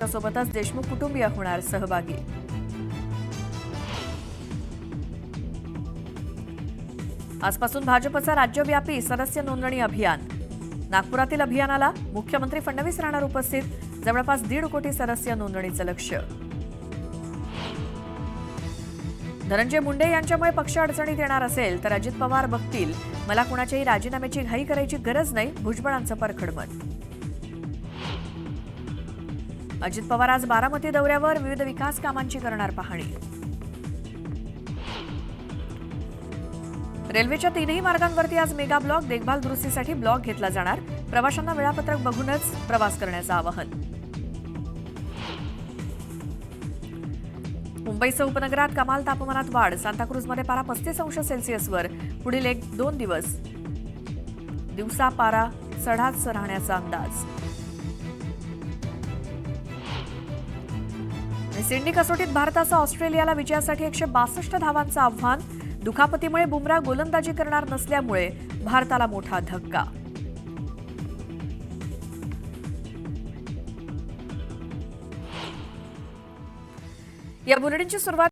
सोबतच देशमुख कुटुंबीय होणार सहभागी। आजपासून भाजपचा राज्यव्यापी सदस्य नोंदणी अभियान। नागपुरातील अभियानाला मुख्यमंत्री फडणवीस राहणार उपस्थित। जवळपास 1.5 कोटी सदस्य नोंदणीचं लक्ष्य। धनंजय मुंडे यांच्यामुळे पक्ष अडचणीत येणार असेल तर अजित पवार बघतील, मला कुणाच्याही राजीनाम्याची घाई करायची गरज नाही, भुजबळांचं परखड मत। अजित पवार आज बारामती दौऱ्यावर, विविध विकास कामांची करणार पाहणी। रेल्वेच्या 3ही मार्गांवरती आज मेगा ब्लॉक, देखभाल दुरुस्तीसाठी ब्लॉक घेतला जाणार। प्रवाशांना वेळापत्रक बघूनच प्रवास करण्याचं आवाहन। मुंबईसह उपनगरात कमाल तापमानात वाढ, सांताक्रूजमध्ये पारा 35 अंश सेल्सिअसवर। पुढील 1-2 दिवस दिवसा पारा चढाच राहण्याचा अंदाज। सिडनी कसोटीत भारताचं ऑस्ट्रेलियाला विजयासाठी 162 धावांचं आव्हान। दुखापतीमुळे बुमराह गोलंदाजी करणार नसल्यामुळे भारताला मोठा धक्का। या बुलेटिनची सुरुवात